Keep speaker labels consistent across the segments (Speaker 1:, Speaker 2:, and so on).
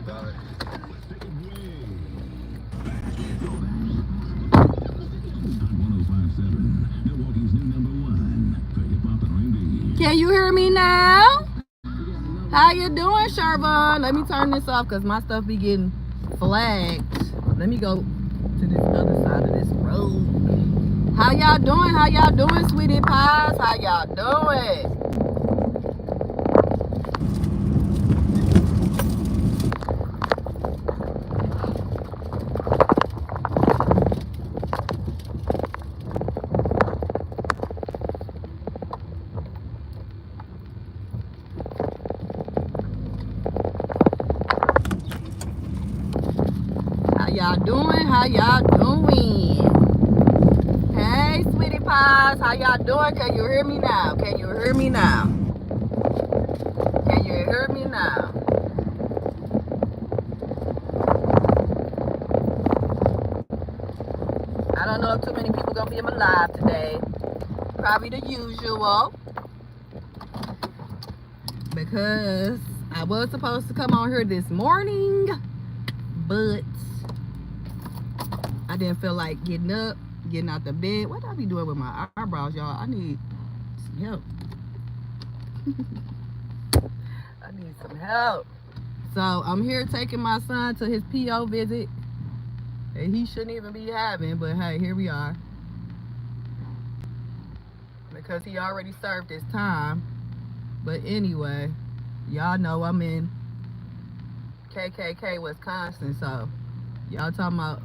Speaker 1: Can you hear me now? How you doing, Shervon? Let me turn this off because my stuff be getting flagged. Let me go to this other side of this road. How y'all doing? How y'all doing, sweetie pies? How y'all doing? Y'all doing? How y'all doing? Hey, sweetie pies, how y'all doing? Can you hear me now? Can you hear me now? Can you hear me now? I don't know if too many people gonna be in my live today. Probably the usual, because I was supposed to come on here this morning, but I didn't feel like getting up, getting out the bed. What I be doing with my eyebrows, y'all? I need some help. I need some help. So I'm here taking my son to his PO visit that he shouldn't even be having, but hey, here we are. Because he already served his time. But anyway, y'all know I'm in KKK, Wisconsin, so y'all talking about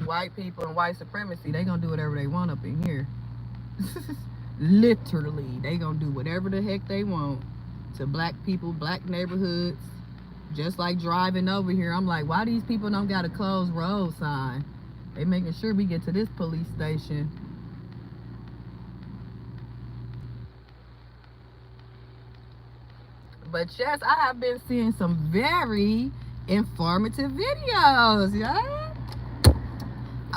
Speaker 1: white people and white supremacy, they gonna do whatever they want up in here. Literally, they gonna do whatever the heck they want to black people, black neighborhoods. Just like driving over here, I'm like, why these people don't got a closed road sign? They making sure we get to this police station. But yes, I have been seeing some very informative videos, yeah.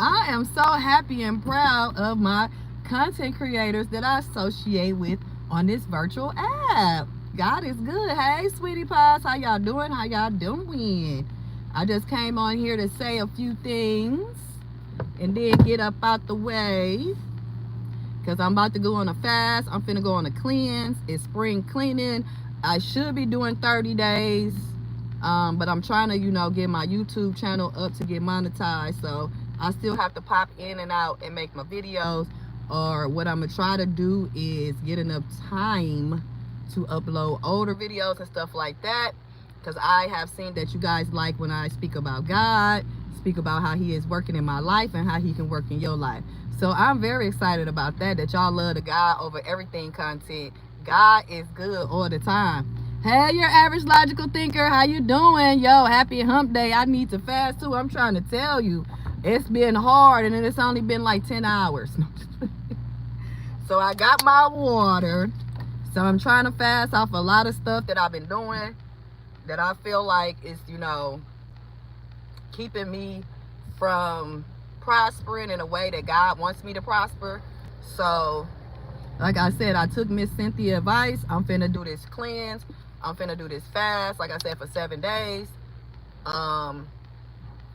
Speaker 1: I am so happy and proud of my content creators that I associate with on this virtual app. God is good. Hey, sweetie pies, how y'all doing? How y'all doing? I just came on here to say a few things and then get up out the way, because I'm about to go on a fast. I'm finna go on a cleanse. It's spring cleaning. I should be doing 30 days, but I'm trying to, get my YouTube channel up to get monetized. So I still have to pop in and out and make my videos, or what I'm gonna try to do is get enough time to upload older videos and stuff like that, because I have seen that you guys like when I speak about God, speak about how he is working in my life and how he can work in your life. So I'm very excited about that y'all love the God over everything content. God is good all the time. Hey, your average logical thinker, how you doing? Yo, happy hump day. I need to fast too. I'm trying to tell you, it's been hard, and it's only been like 10 hours. So I got my water. So I'm trying to fast off a lot of stuff that I've been doing that I feel like is, keeping me from prospering in a way that God wants me to prosper. So, like I said, I took Miss Cynthia's advice. I'm finna do this cleanse. I'm finna do this fast, like I said, for 7 days.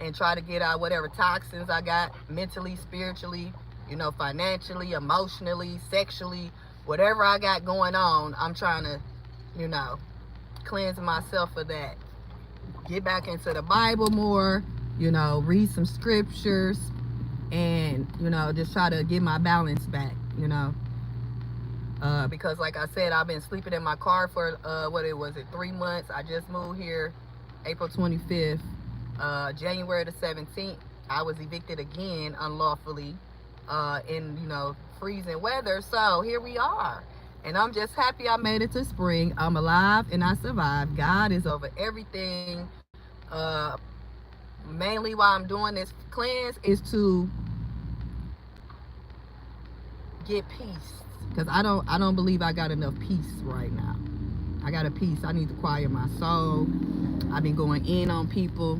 Speaker 1: And try to get out whatever toxins I got mentally, spiritually, financially, emotionally, sexually, whatever I got going on. I'm trying to, cleanse myself of that. Get back into the Bible more, read some scriptures, and, just try to get my balance back, because like I said, I've been sleeping in my car for, 3 months. I just moved here April 25th. January the 17th, I was evicted again unlawfully in, freezing weather. So here we are. And I'm just happy I made it to spring. I'm alive and I survived. God is over everything. Mainly why I'm doing this cleanse is to get peace. Because I don't believe I got enough peace right now. I got a peace. I need to quiet my soul. I've been going in on people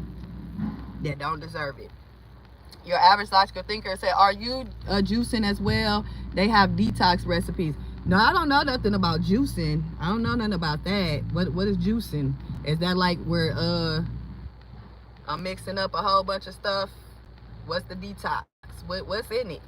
Speaker 1: that don't deserve it. Your average logical thinker said, are you juicing as well? They have detox recipes. No, I don't know nothing about juicing. I don't know nothing about that. What is juicing? Is that like where I'm mixing up a whole bunch of stuff? What's the detox? What's in it?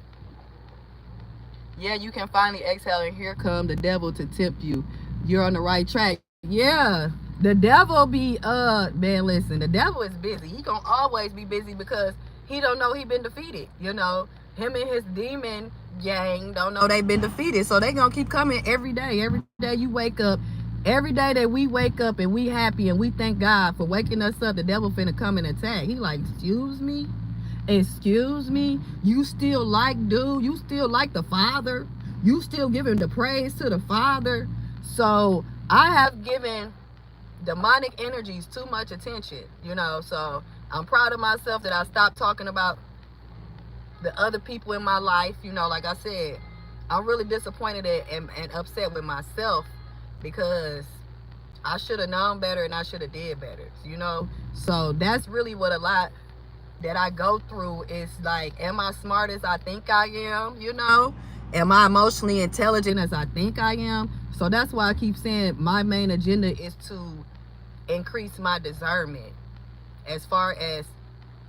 Speaker 1: Yeah, you can finally exhale, and here come the devil to tempt you. You're on the right track. Yeah, the devil be man, listen, the devil is busy. He gonna always be busy because he don't know he been defeated. You know, him and his demon gang don't know they been defeated, so they gonna keep coming every day. Every day you wake up, every day that we wake up and we happy and we thank God for waking us up, the devil finna come and attack. He like, excuse me? Excuse me? You still like dude? You still like the Father? You still giving the praise to the Father? So I have given demonic energies too much attention, you know, so I'm proud of myself that I stopped talking about the other people in my life. You know, like I said, I'm really disappointed and upset with myself because I should have known better and I should have did better, you know. So that's really what a lot that I go through is like, am I smart as I think I am, you know? Am I emotionally intelligent as I think I am? So that's why I keep saying my main agenda is to increase my discernment as far as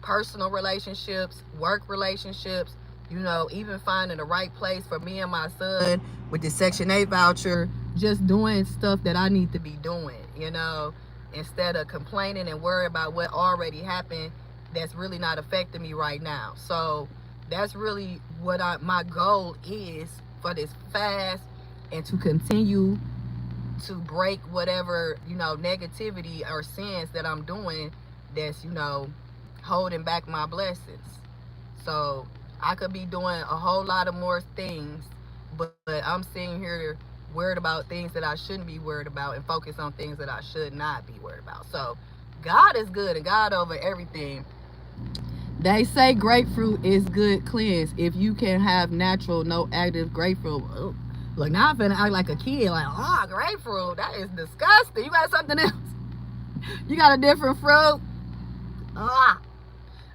Speaker 1: personal relationships, work relationships, you know, even finding the right place for me and my son with the Section 8 voucher, just doing stuff that I need to be doing, you know, instead of complaining and worry about what already happened that's really not affecting me right now. So that's really what my goal is for this fast, and to continue to break whatever, you know, negativity or sins that I'm doing that's, you know, holding back my blessings. So I could be doing a whole lot of more things, but I'm sitting here worried about things that I shouldn't be worried about and focus on things that I should not be worried about. So God is good and God over everything. They say grapefruit is good cleanse if you can have natural, no active grapefruit. Ugh. Look, now I'm finna act like a kid, like, oh, grapefruit, that is disgusting. You got something else? You got a different fruit? Ah.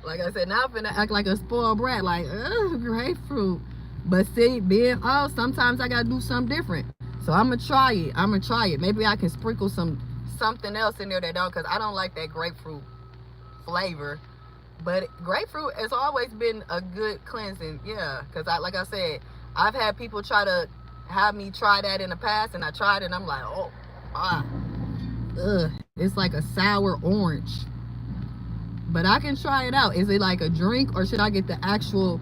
Speaker 1: Like I said, now I'm finna act like a spoiled brat, like, ugh, grapefruit. But see, sometimes I gotta do something different. So I'm gonna try it. Maybe I can sprinkle something else in there that don't, because I don't like that grapefruit flavor. But grapefruit has always been a good cleansing, yeah. Because like I said, I've had people try to have me try that in the past, and I tried it, and I'm like, it's like a sour orange. But I can try it out. Is it like a drink, or should I get the actual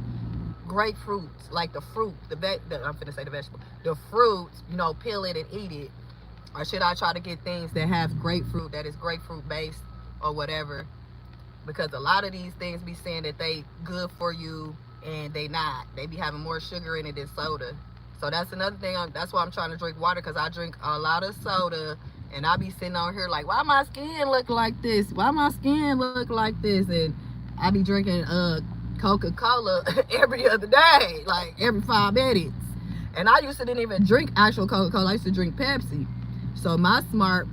Speaker 1: grapefruit, like the fruit, I'm finna say the vegetable, the fruit, you know, peel it and eat it? Or should I try to get things that have grapefruit, that is grapefruit based or whatever? Because a lot of these things be saying that they good for you, and they not. They be having more sugar in it than soda. So that's another thing. That's why I'm trying to drink water, because I drink a lot of soda, and I be sitting on here like, why my skin look like this? Why my skin look like this? And I be drinking Coca-Cola every other day, like every 5 minutes. And I used to didn't even drink actual Coca-Cola. I used to drink Pepsi. So my smart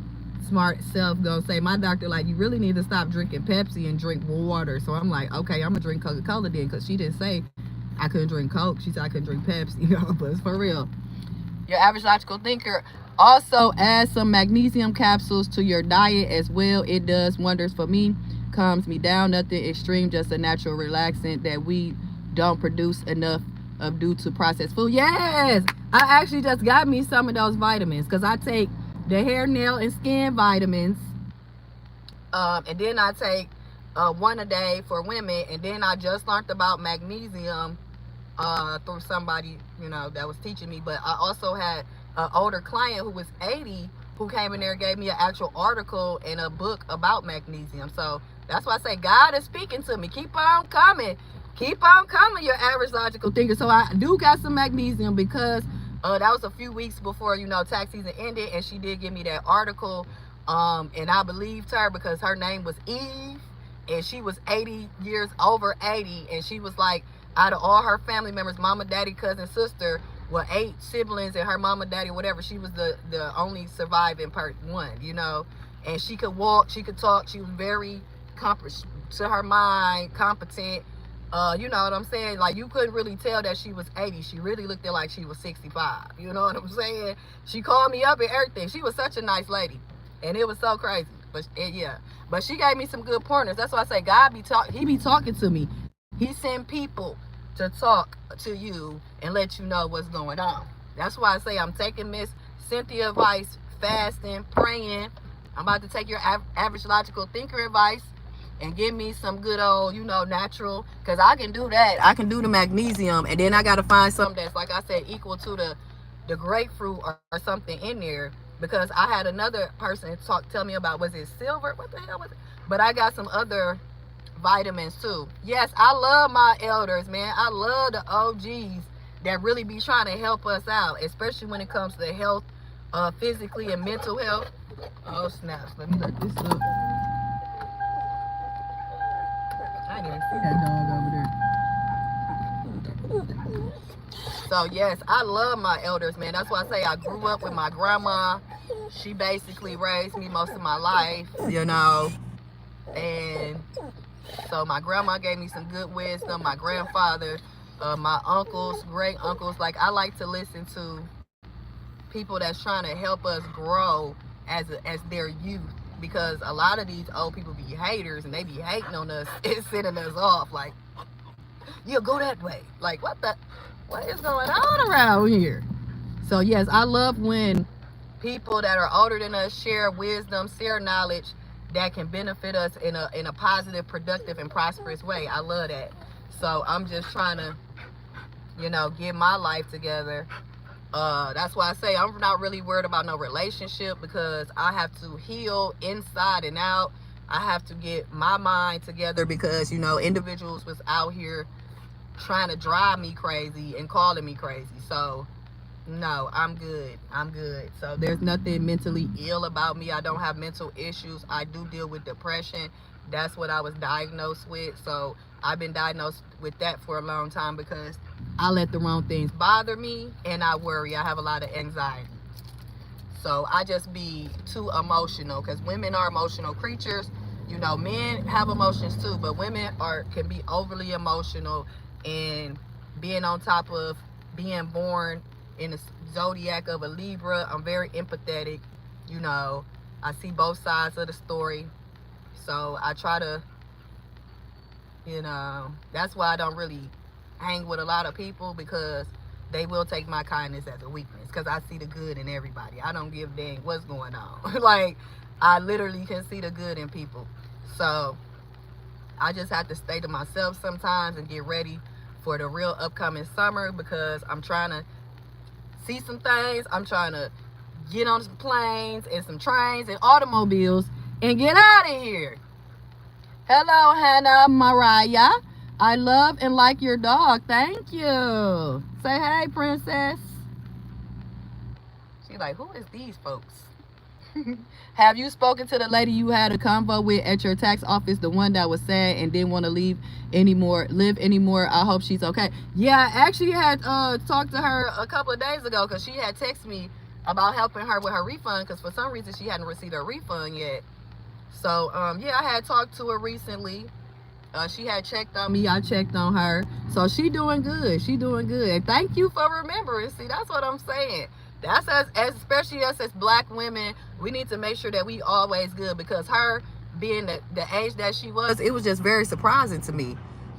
Speaker 1: self gonna say, my doctor, like, you really need to stop drinking Pepsi and drink water. So I'm like, okay, I'm gonna drink Coca-Cola then, because she didn't say I couldn't drink Coke. She said I couldn't drink Pepsi, you know, but it's for real. Your average logical thinker. Also add some magnesium capsules to your diet as well. It does wonders for me. Calms me down. Nothing extreme, just a natural relaxant that we don't produce enough of due to processed food. Yes, I actually just got me some of those vitamins, because I take the hair, nail, and skin vitamins, and then I take one a day for women. And then I just learned about magnesium through somebody, you know, that was teaching me. But I also had an older client who was 80 who came in there and gave me an actual article and a book about magnesium. So that's why I say God is speaking to me. Keep on coming, your average logical thinker. So I do got some magnesium, because that was a few weeks before, you know, tax season ended, and she did give me that article, and I believed her, because her name was Eve, and she was 80 years over 80, and she was like, out of all her family members, mama, daddy, cousin, sister, well, 8 siblings, and her mama, daddy, whatever, she was the only surviving one, you know. And she could walk, she could talk, she was very to her mind, competent, You know what I'm saying? Like, you couldn't really tell that she was 80. She really looked like she was 65. You know what I'm saying? She called me up and everything. She was such a nice lady. And it was so crazy. But yeah. But she gave me some good pointers. That's why I say God he be talking to me. He send people to talk to you and let you know what's going on. That's why I say I'm taking Miss Cynthia advice, fasting, praying. I'm about to take your average logical thinker advice and give me some good old, you know, natural, because I can do that. I can do the magnesium, and then I got to find something that's, like I said, equal to the grapefruit or something in there, because I had another person tell me about, was it silver? What the hell was it? But I got some other vitamins too. Yes, I love my elders, man. I love the OGs that really be trying to help us out, especially when it comes to health, physically and mental health. Oh, snaps. Let me look this up. I didn't see that dog over there. So yes, I love my elders, man. That's why I say I grew up with my grandma. She basically raised me most of my life, you know. And so my grandma gave me some good wisdom. My grandfather, my uncles, great uncles. Like, I like to listen to people that's trying to help us grow as their youth. Because a lot of these old people be haters, and they be hating on us and sending us off. Like, you'll go that way. Like, what is going on around here? So yes, I love when people that are older than us share wisdom, share knowledge that can benefit us in a positive, productive, and prosperous way. I love that. So I'm just trying to, you know, get my life together. That's why I say I'm not really worried about no relationship, because I have to heal inside and out. I have to get my mind together, because, you know, individuals was out here trying to drive me crazy and calling me crazy. So no, I'm good. So there's nothing mentally ill about me. I don't have mental issues. I do deal with depression. That's what I was diagnosed with. So I've been diagnosed with that for a long time, because I let the wrong things bother me, and I worry. I have a lot of anxiety. So I just be too emotional, because women are emotional creatures. You know, men have emotions too, but women can be overly emotional. And being on top of being born in the zodiac of a Libra, I'm very empathetic. You know, I see both sides of the story. So I try to, you know, that's why I don't really hang with a lot of people, because they will take my kindness as a weakness, because I see the good in everybody. I don't give a dang what's going on. Like, I literally can see the good in people. So I just have to stay to myself sometimes and get ready for the real upcoming summer, because I'm trying to see some things. I'm trying to get on some planes and some trains and automobiles and get out of here. Hello, Hannah Mariah. I love and like your dog. Thank you. Say hey, princess. She's like, who is these folks? Have you spoken to the lady you had a convo with at your tax office, the one that was sad and didn't want to live anymore? I hope she's okay. Yeah, I actually had talked to her a couple of days ago, because she had texted me about helping her with her refund, because for some reason she hadn't received her refund yet. So yeah, I had talked to her recently. She had checked on me. I checked on her. So she doing good. And thank you for remembering. See, that's what I'm saying. That's especially us as black women, we need to make sure that we always good, because her being the age that she was, it was just very surprising to me,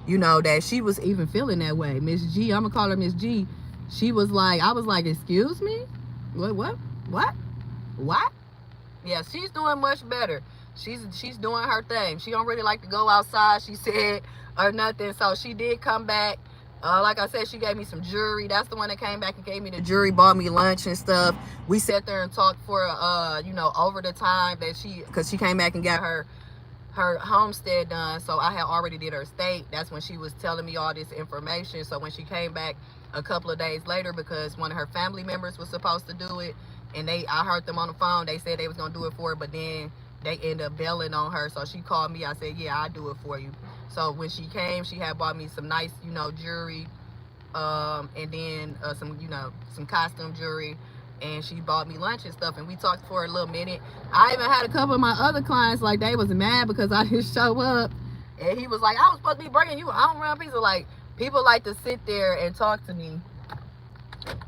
Speaker 1: you know, that she was even feeling that way. Miss G, I'm gonna call her Miss G. She was like, I was like, excuse me? What? Yeah, she's doing much better. She's doing her thing. She don't really like to go outside, she said, or nothing. So she did come back. Like I said, she gave me some jewelry. That's the one that came back and gave me the jewelry, bought me lunch and stuff. We sat there and talked for, you know, over the time that because she came back and got her homestead done. So I had already did her estate. That's when she was telling me all this information. So when she came back a couple of days later, because one of her family members was supposed to do it, and I heard them on the phone. They said they was gonna do it for her, but then they ended up bailing on her. So she called me. I said, yeah, I'll do it for you. So when she came, she had bought me some nice, you know, jewelry, and then some, you know, some costume jewelry, and she bought me lunch and stuff, and we talked for a little minute. I even had a couple of my other clients, like, they was mad because I didn't show up, And he was like, I was supposed to be bringing you a home run pizza. Like, people like to sit there and talk to me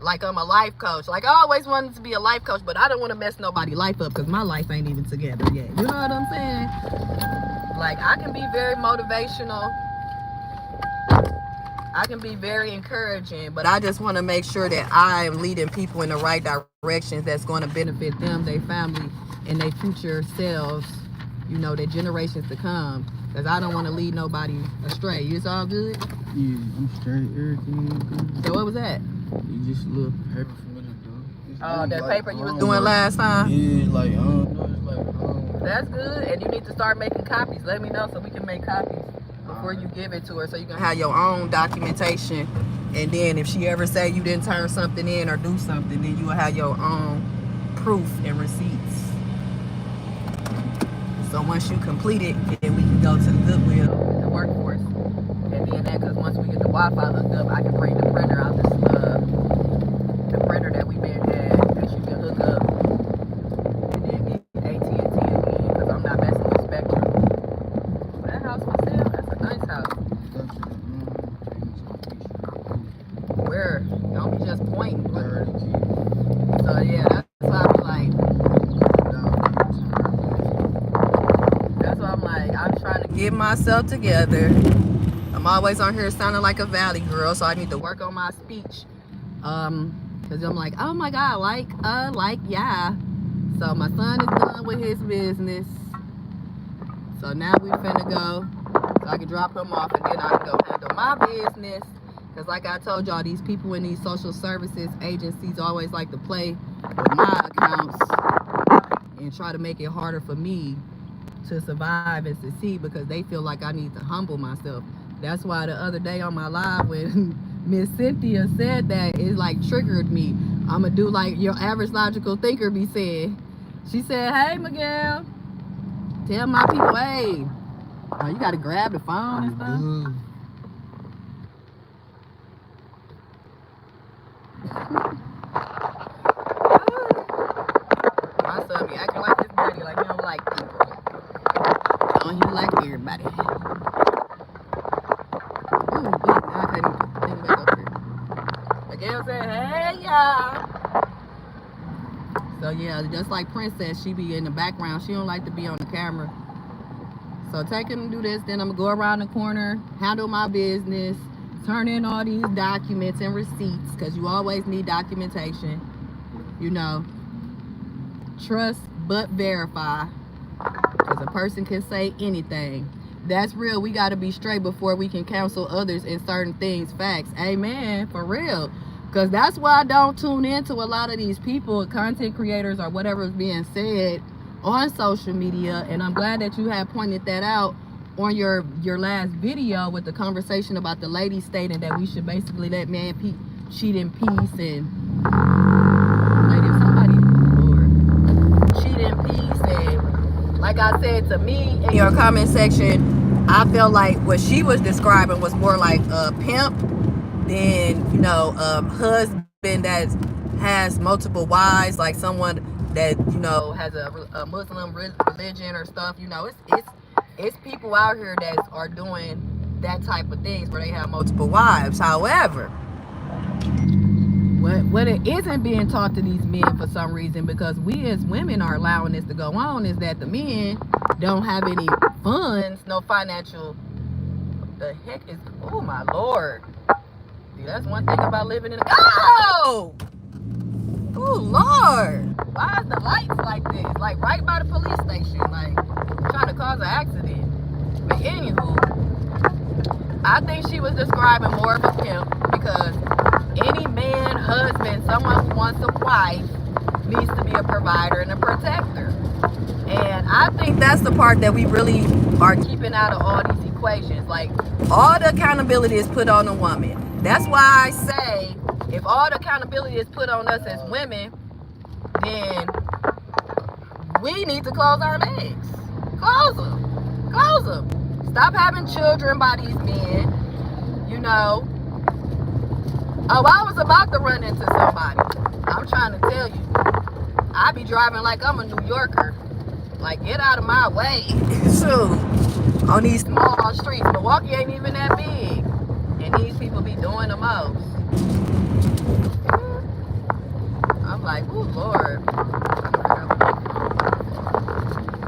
Speaker 1: like I'm a life coach. Like, I always wanted to be a life coach, but I don't want to mess nobody's life up because my life ain't even together yet. You know what I'm saying? Like, I can be very motivational. I can be very encouraging, but I just want to make sure that I am leading people in the right directions that's going to benefit them, their family, and their future selves, you know, their generations to come. Because I don't want to lead nobody astray. It's all good?
Speaker 2: Yeah, I'm straight. Everything is good.
Speaker 1: So what was that?
Speaker 2: You just a little paper for me to do.
Speaker 1: Oh, that like, paper you was doing last time?
Speaker 2: Yeah, like, I don't know. It's like,
Speaker 1: That's good. And you need to start making copies. Let me know so we can make copies before you give it to her, so you can have your own documentation. And then if she ever say you didn't turn something in or do something, then you will have your own proof and receipts. So once you complete it, then we can go to the Goodwill, the workforce. And then that, because once we get the Wi-Fi hooked up, I can bring the printer out, the printer that we've been had that you can hook up. And then get AT&T again, because I'm not messing with Spectrum. That house was sale. That's a nice house. Where? Don't be just pointing. So yeah, that's why I'm like, I'm trying to get myself together. I'm always on here sounding like a valley girl, so I need to work on my speech. Cause I'm like, oh my God, yeah. So my son is done with his business. So now we finna go, so I can drop him off and then I can go handle my business. Cause like I told y'all, these people in these social services agencies always like to play with my accounts and try to make it harder for me to survive and succeed because they feel like I need to humble myself. That's why the other day on my live when Miss Cynthia said that, it like triggered me. I'ma do like your average logical thinker be saying. She said, hey Miguel, tell my people, hey, oh, you gotta grab the phone and stuff. My son be acting like his daddy, like he don't like people. Don't he like everybody? Ooh, I couldn't think back up here. Miguel said, hey y'all. So yeah, just like Princess, she be in the background. She don't like to be on the camera. So take him and do this, then I'm gonna go around the corner, handle my business, turn in all these documents and receipts, because you always need documentation. You know, trust but verify, because a person can say anything. That's real. We got to be straight before we can counsel others in certain things. Facts. Amen. For real. Because that's why I don't tune into a lot of these people, content creators or whatever is being said on social media. And I'm glad that you have pointed that out on your last video with the conversation about the lady stating that we should basically let men cheat in peace. And lady, if somebody, Lord, cheat in peace. And like I said, to me in your comment section, I felt like what she was describing was more like a pimp than, you know, husband that has multiple wives, like someone that, you know, has a Muslim religion or stuff. You know, it's people out here that are doing that type of things where they have multiple wives. However, what it isn't being taught to these men for some reason, because we as women are allowing this to go on, is that the men don't have any funds, no financial. The heck is, oh my Lord. See, that's one thing about living in a, oh Lord, why is the lights like this, like right by the police station, like trying to cause an accident? But anywho, I think she was describing more of a pimp, because any man, husband, someone who wants a wife needs to be a provider and a protector. And I think that's the part that we really are keeping out of all these equations. Like, all the accountability is put on the woman. That's why I say, if all the accountability is put on us as women, then we need to close our legs. Close them. Close them. Stop having children by these men. You know. Oh, I was about to run into somebody. I'm trying to tell you. I be driving like I'm a New Yorker. Like, get out of my way. So, on these small streets. Milwaukee ain't even that big, and these people be doing the most. I'm like, oh Lord.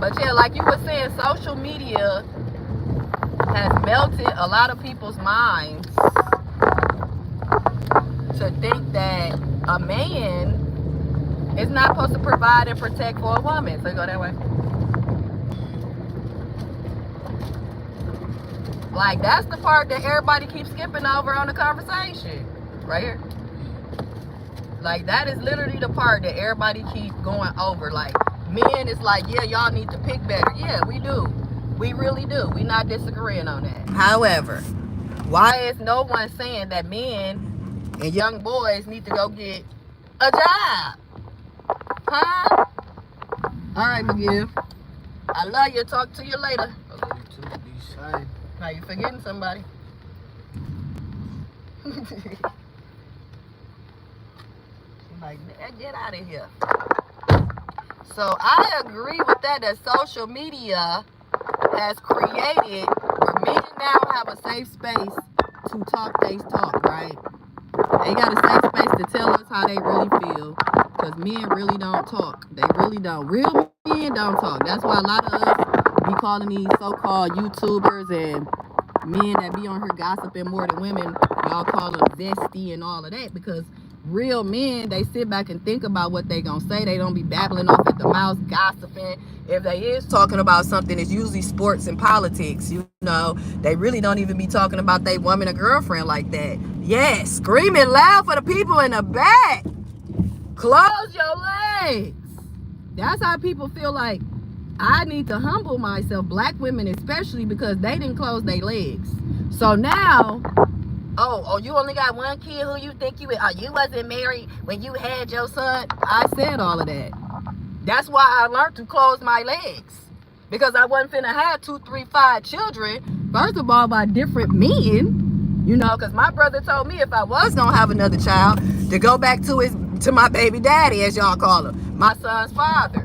Speaker 1: But yeah, like you were saying, social media has melted a lot of people's minds to think that a man is not supposed to provide and protect for a woman. So go that way. Like, that's the part that everybody keeps skipping over on the conversation. Right here. Like, that is literally the part that everybody keeps going over. Like, men is like, yeah, y'all need to pick better. Yeah, we do. We really do. We not disagreeing on that. However, why is no one saying that men and young boys need to go get a job? Huh? All right, McGill. I love you. Talk to you later.
Speaker 2: I love you too. Be safe.
Speaker 1: Now you forgetting somebody. Like, get out of here. So I agree with that social media has created where men now have a safe space to talk their talk, right? They got a safe space to tell us how they really feel, because men really don't talk. They really don't. Real men don't talk. That's why a lot of us be calling these so-called YouTubers and men that be on here gossiping more than women, y'all call them zesty and all of that, because real men, they sit back and think about what they gonna say. They don't be babbling off at the mouth, gossiping. If they is talking about something, it's usually sports and politics. You know, they really don't even be talking about their woman or girlfriend like that. Yes, screaming loud for the people in the back. Close your legs. That's how people feel like I need to humble myself, black women especially, because they didn't close their legs. So now, oh, you only got one kid. Who you think you with? Oh, you wasn't married when you had your son. I said all of that. That's why I learned to close my legs, because I wasn't finna have 2, 3, 5 children. First of all, by different men, you know, because my brother told me if I was gonna have another child, to go back to my baby daddy, as y'all call him, my son's father.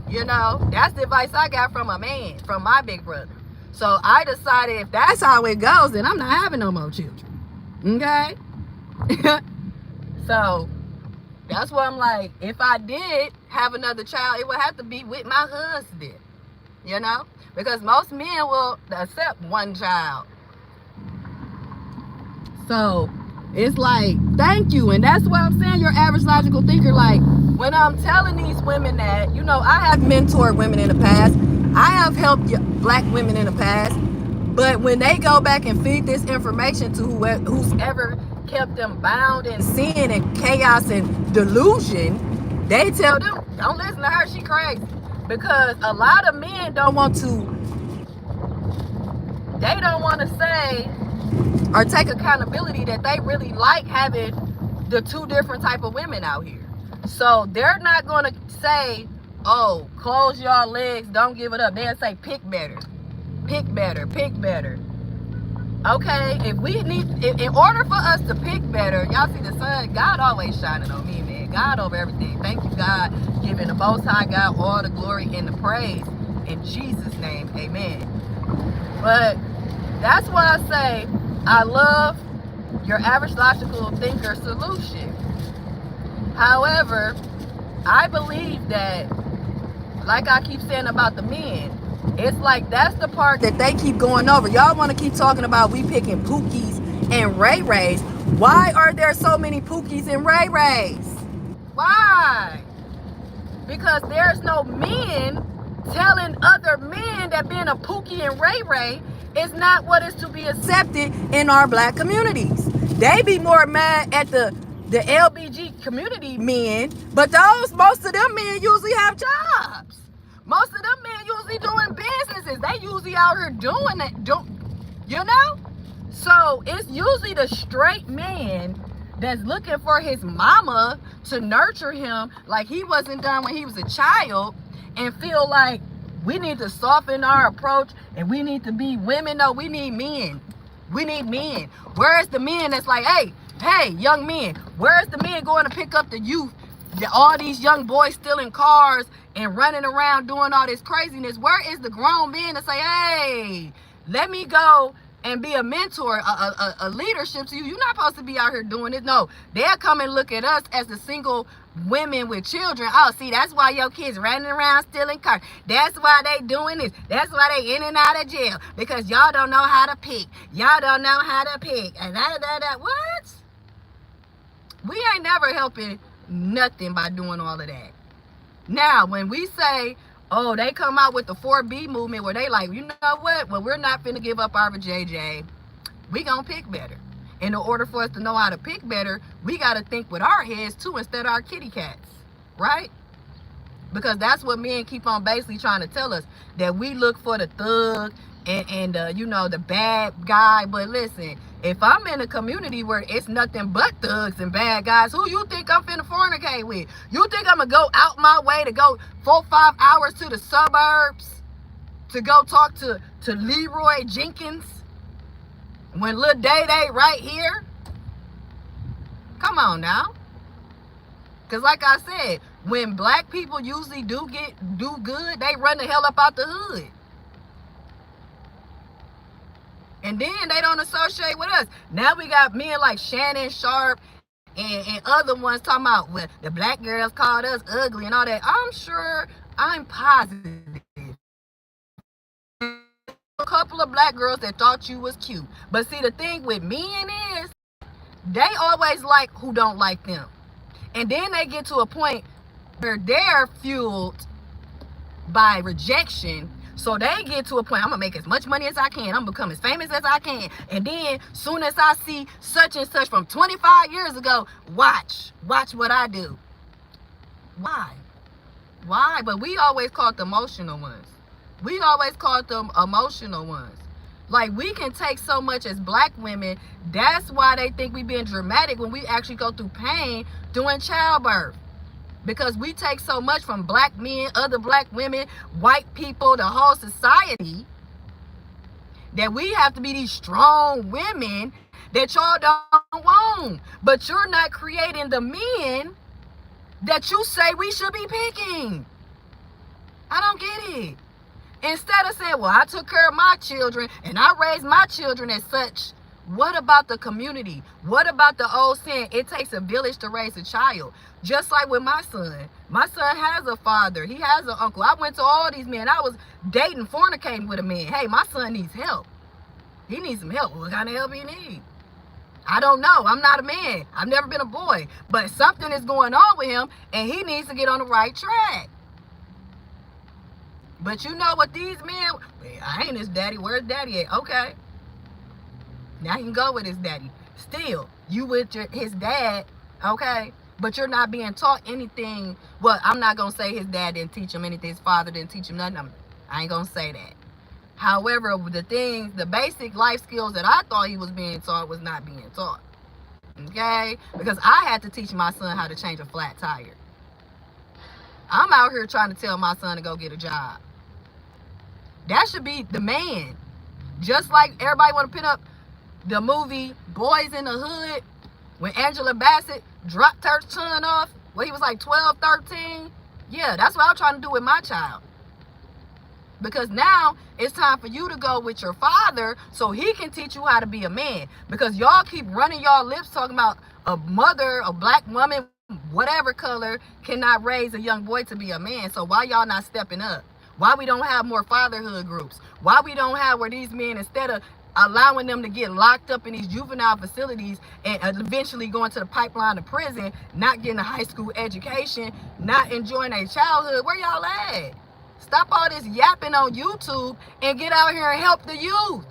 Speaker 1: You know, that's the advice I got from a man, from my big brother. So I decided if that's how it goes, then I'm not having no more children. Okay? So that's why I'm like, if I did have another child, it would have to be with my husband. You know? Because most men will accept one child. So it's like, thank you. And that's what I'm saying, your average logical thinker. Like, when I'm telling these women that, you know, I have mentored women in the past. I have helped black women in the past. But when they go back and feed this information to who's ever kept them bound in sin and chaos and delusion, they tell them, don't listen to her, she crazy. Because a lot of men don't want to say or take accountability that they really like having the 2 different type of women out here. So they're not going to say, oh, close your legs, don't give it up. They'll say, pick better, pick better, pick better. Okay, if we need, in order for us to pick better, y'all see the sun, God always shining on me, man. God over everything. Thank you, God, giving the Most High God all the glory and the praise. In Jesus' name, amen. But that's why I say I love your average logical thinker solution. However, I believe that, like I keep saying about the men, it's like that's the part that they keep going over. Y'all want to keep talking about we picking Pookies and Ray Rays. Why are there so many Pookies and Ray Rays? Why? Because there's no men telling other men that being a Pookie and Ray Ray is not what is to be accepted in our black communities. They be more mad at the LBG community men, but most of them men usually have jobs. Most of them men usually doing businesses. They usually out here doing it, you know? So it's usually the straight man that's looking for his mama to nurture him like he wasn't done when he was a child, and feel like we need to soften our approach and we need to be women. No, we need men. We need men. Where's the men that's like, hey, young men, where's the men going to pick up the youth all these young boys stealing cars and running around doing all this craziness. Where is the grown men to say, hey, let me go and be a mentor, a leadership to you? You're not supposed to be out here doing this. No, they'll come and look at us as the single women with children. Oh, see, that's why your kids running around stealing cars. That's why they doing this. That's why they in and out of jail, because y'all don't know how to pick. Y'all don't know how to pick. And what? We ain't never helping nothing by doing all of that. Now, when we say, oh, they come out with the 4B movement where they like, you know what? Well, we're not finna give up our JJ. We gonna pick better. And in order for us to know how to pick better, we gotta think with our heads too instead of our kitty cats, right? Because that's what men keep on basically trying to tell us, that we look for the thug and you know, the bad guy. But listen, if I'm in a community where it's nothing but thugs and bad guys, who you think I'm finna fornicate with? You think I'm gonna go out my way to go 4-5 hours to the suburbs to go talk to Leroy Jenkins when Lil Day Day right here? Come on now. Because like I said, when black people usually do good, they run the hell up out the hood. And then they don't associate with us. Now we got men like Shannon Sharp and other ones talking about, well, the black girls called us ugly and all that. I'm positive. A couple of black girls that thought you was cute. But see, the thing with men is, they always like who don't like them. And then they get to a point where they're fueled by rejection. So they get to a point, I'm gonna make as much money as I can. I'm gonna become as famous as I can. And then soon as I see such and such from 25 years ago, watch what I do. Why? But we always called them emotional ones. Like, we can take so much as black women. That's why they think we being dramatic when we actually go through pain doing childbirth. Because we take so much from black men, other black women, white people, the whole society, that we have to be these strong women that y'all don't want. But you're not creating the men that you say we should be picking. I don't get it. Instead of saying, well, I took care of my children and I raised my children as such, what about the community? What about the old saying, it takes a village to raise a child? Just like with my son. My son has a father. He has an uncle. I went to all these men. I was dating, fornicating with a man. Hey, my son needs help. He needs some help. What kind of help he need? I don't know. I'm not a man. I've never been a boy. But something is going on with him, and he needs to get on the right track. But you know what these men, I ain't his daddy. Where's daddy at? Okay. Now he can go with his daddy. Still, you with his dad, okay? But you're not being taught anything. Well, I'm not going to say his dad didn't teach him anything. His father didn't teach him nothing. I ain't going to say that. However, the basic life skills that I thought he was being taught was not being taught. Okay? Because I had to teach my son how to change a flat tire. I'm out here trying to tell my son to go get a job. That should be the man. Just like everybody want to pin up the movie Boys in the Hood, when Angela Bassett dropped her son off when he was like 12, 13. Yeah, that's what I'm trying to do with my child. Because now it's time for you to go with your father so he can teach you how to be a man. Because y'all keep running y'all lips talking about a mother, a black woman, whatever color, cannot raise a young boy to be a man. So why y'all not stepping up? Why we don't have more fatherhood groups? Why we don't have where these men, instead of allowing them to get locked up in these juvenile facilities and eventually going to the pipeline to prison, not getting a high school education, not enjoying their childhood, where y'all at? Stop all this yapping on YouTube and get out here and help the youth.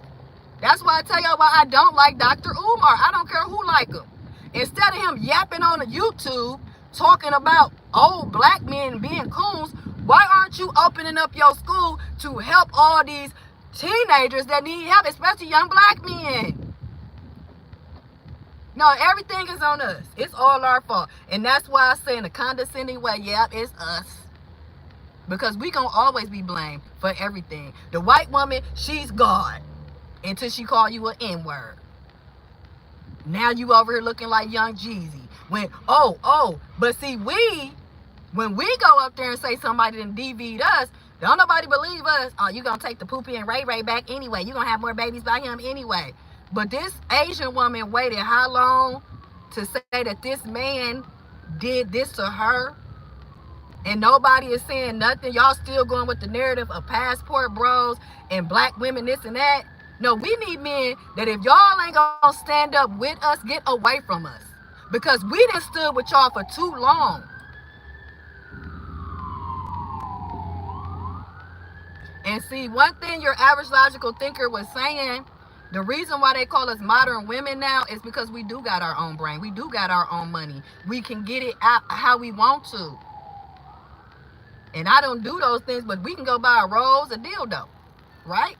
Speaker 1: That's why I tell y'all why I don't like Dr. Umar. I don't care who like him. Instead of him yapping on the YouTube, talking about old black men being coons, why aren't you opening up your school to help all these teenagers that need help, especially young black men? No, everything is on us. It's all our fault. And that's why I say in a condescending way, yeah, it's us. Because we gonna always be blamed for everything. The white woman, she's God until she call you an N-word. Now you over here looking like Young Jeezy. But see, when we go up there and say somebody done DV'd us, don't nobody believe us. Oh, you gonna take the Poopy and Ray Ray back anyway. You gonna have more babies by him anyway. But this Asian woman waited how long to say that this man did this to her? And nobody is saying nothing. Y'all still going with the narrative of passport bros and black women, this and that. No, we need men that if y'all ain't gonna stand up with us, get away from us. Because we done stood with y'all for too long. And see, one thing your average logical thinker was saying, the reason why they call us modern women now is because we do got our own brain. We do got our own money. We can get it out how we want to. And I don't do those things, but we can go buy a rose, a dildo, right?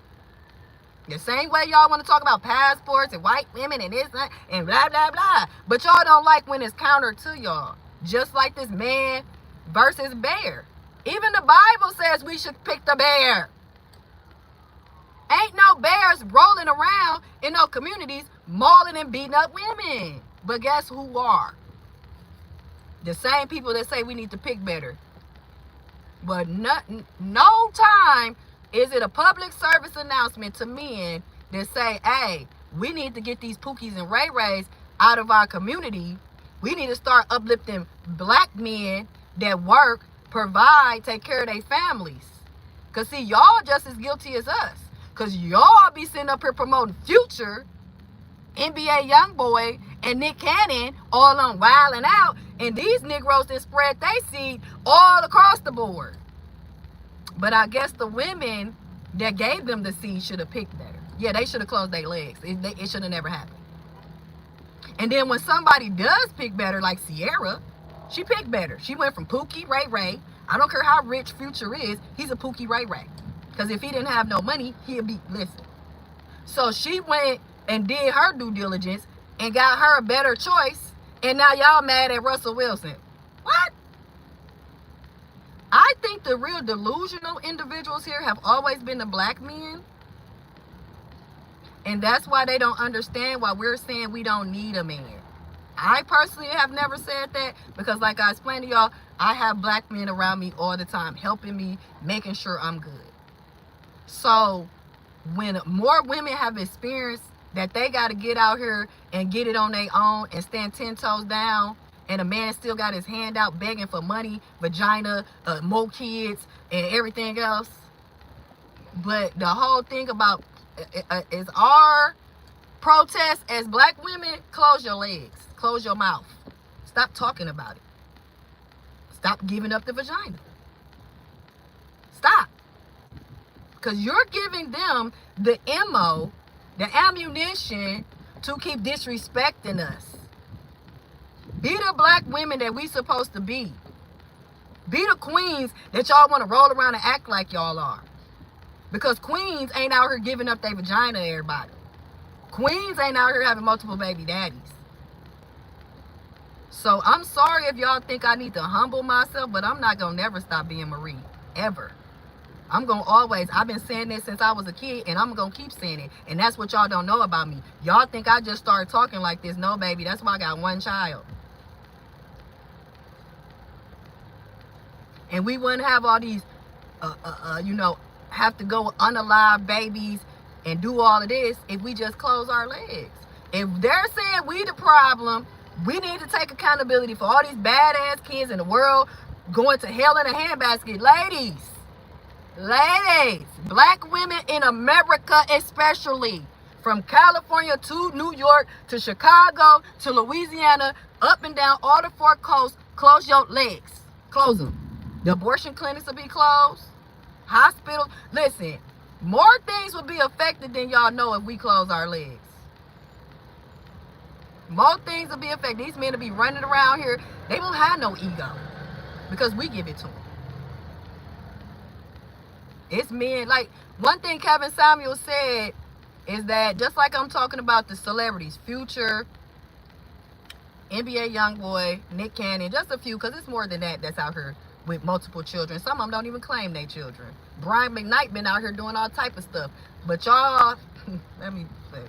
Speaker 1: The same way y'all want to talk about passports and white women and this and blah, blah, blah. But y'all don't like when it's counter to y'all. Just like this man versus bear. Even the Bible says we should pick the bear. Ain't no bears rolling around in no communities mauling and beating up women. But guess who are? The same people that say we need to pick better. But no time is it a public service announcement to men that say, hey, we need to get these Pookies and Ray Rays out of our community. We need to start uplifting black men that work, provide, take care of their families. Because see, y'all just as guilty as us. Because y'all be sitting up here promoting Future, NBA Youngboy, and Nick Cannon all on Wild and Out. And these Negroes that spread they seed all across the board. But I guess the women that gave them the seed should have picked better. Yeah, they should have closed their legs. It should have never happened. And then when somebody does pick better, like Sierra, she picked better. She went from Pookie Ray Ray. I don't care how rich Future is, he's a Pookie Ray Ray. Because if he didn't have no money, he'd be, listen. So she went and did her due diligence and got her a better choice. And now y'all mad at Russell Wilson. What? I think the real delusional individuals here have always been the black men. And that's why they don't understand why we're saying we don't need a man. I personally have never said that because like I explained to y'all, I have black men around me all the time, helping me, making sure I'm good. So when more women have experienced that they got to get out here and get it on their own and stand 10 toes down, and a man still got his hand out begging for money, vagina, more kids, and everything else. But the whole thing about is our protest as black women, close your legs, close your mouth. Stop talking about it. Stop giving up the vagina. Stop. Because you're giving them the ammo, the ammunition to keep disrespecting us. Be the black women that we supposed to be. Be the queens that y'all want to roll around and act like y'all are. Because queens ain't out here giving up their vagina to everybody. Queens ain't out here having multiple baby daddies. So I'm sorry if y'all think I need to humble myself, but I'm not going to never stop being Marie. Ever. I'm going to always, I've been saying this since I was a kid, and I'm going to keep saying it. And that's what y'all don't know about me. Y'all think I just started talking like this. No, baby. That's why I got one child. And we wouldn't have all these, have to go unalive babies and do all of this if we just close our legs. If they're saying we the problem, we need to take accountability for all these badass kids in the world going to hell in a handbasket. Ladies, black women in America especially, from California to New York to Chicago to Louisiana, up and down all the four coasts, close your legs. Close them. The abortion clinics will be closed. Hospitals. Listen, more things will be affected than y'all know if we close our legs. More things will be affected. These men will be running around here. They won't have no ego because we give it to them. It's men. Like, one thing Kevin Samuels said is that just like I'm talking about the celebrities, Future, NBA Youngboy, Nick Cannon, just a few, because it's more than that that's out here with multiple children. Some of them don't even claim their children. Brian McKnight been out here doing all type of stuff. But y'all, let me say,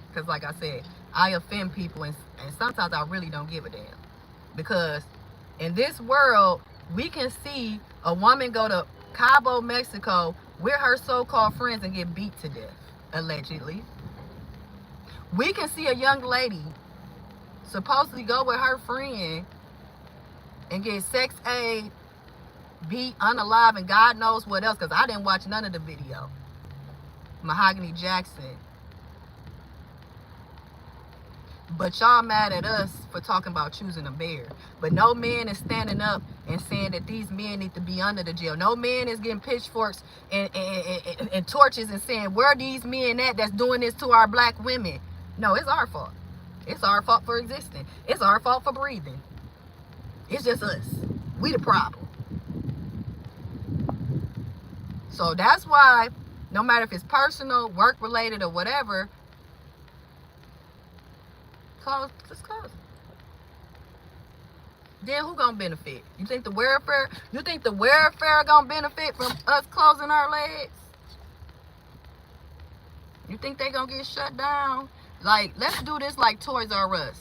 Speaker 1: because like I said, I offend people, and sometimes I really don't give a damn. Because in this world, we can see a woman go to Cabo, Mexico with her so-called friends and get beat to death, allegedly. We can see a young lady supposedly go with her friend and get sex aid, beat, unalive, and God knows what else, because I didn't watch none of the video. Mahogany Jackson. But y'all mad at us for talking about choosing a bear. But no man is standing up and saying that these men need to be under the jail. No man is getting pitchforks and torches and saying, where are these men at that's doing this to our black women? No, it's our fault. It's our fault for existing. It's our fault for breathing. It's just us. We the problem. So that's why, no matter if it's personal, work-related, or whatever, just close it. Then who gonna benefit? You think the welfare gonna benefit from us closing our legs? You think they gonna get shut down? Like, let's do this like Toys R Us.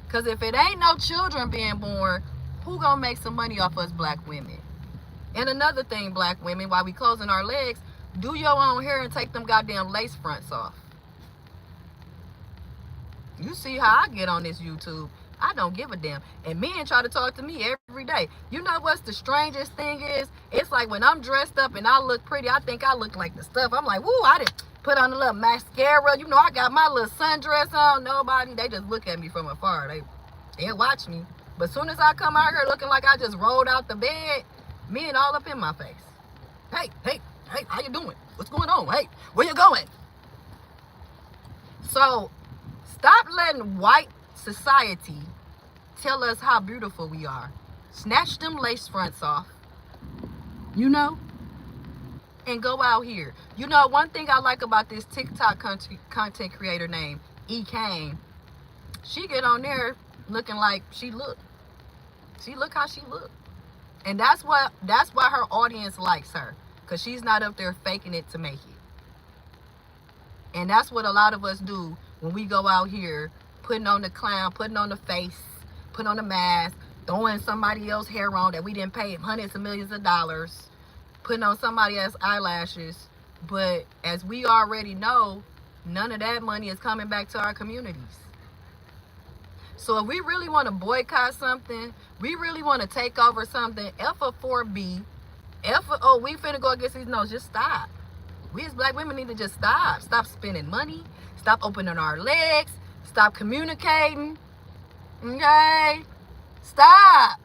Speaker 1: Because if it ain't no children being born, who gonna make some money off us black women? And another thing, black women, while we closing our legs, do your own hair and take them goddamn lace fronts off. You see how I get on this YouTube. I don't give a damn. And men try to talk to me every day. You know what's the strangest thing is? It's like when I'm dressed up and I look pretty, I think I look like the stuff. I'm like, woo, I didn't put on a little mascara. You know, I got my little sundress on. Nobody, they just look at me from afar. They'll watch me. But as soon as I come out here looking like I just rolled out the bed, men all up in my face. Hey, how you doing? What's going on? Hey, where you going? So, stop letting white society tell us how beautiful we are. Snatch them lace fronts off, you know, and go out here. You know, one thing I like about this TikTok content creator named E. Kane, she get on there looking like she look. She look how she look. And that's why her audience likes her, because she's not up there faking it to make it. And that's what a lot of us do when we go out here putting on the clown, putting on the face, putting on the mask, throwing somebody else's hair on that we didn't pay hundreds of millions of dollars, putting on somebody else's eyelashes. But as we already know, none of that money is coming back to our communities. So if we really want to boycott something, we really want to take over something, F a 4B, we finna go against these, no, just stop. We as black women need to just stop. Stop spending money. Stop opening our legs. Stop communicating. Okay? Stop.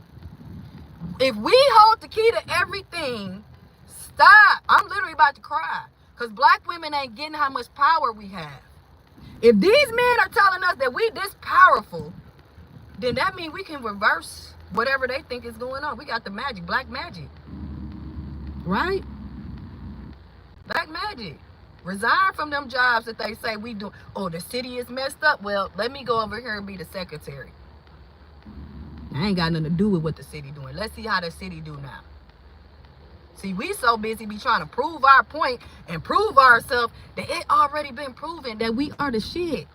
Speaker 1: If we hold the key to everything, stop. I'm literally about to cry. Because black women ain't getting how much power we have. If these men are telling us that we this powerful, then that means we can reverse whatever they think is going on. We got the magic, black magic. Right? Black magic. Resign from them jobs that they say we do. Oh, the city is messed up. Well, let me go over here and be the secretary. I ain't got nothing to do with what the city doing. Let's see how the city do now. See, we so busy be trying to prove our point and prove ourselves that it already been proven that we are the shit.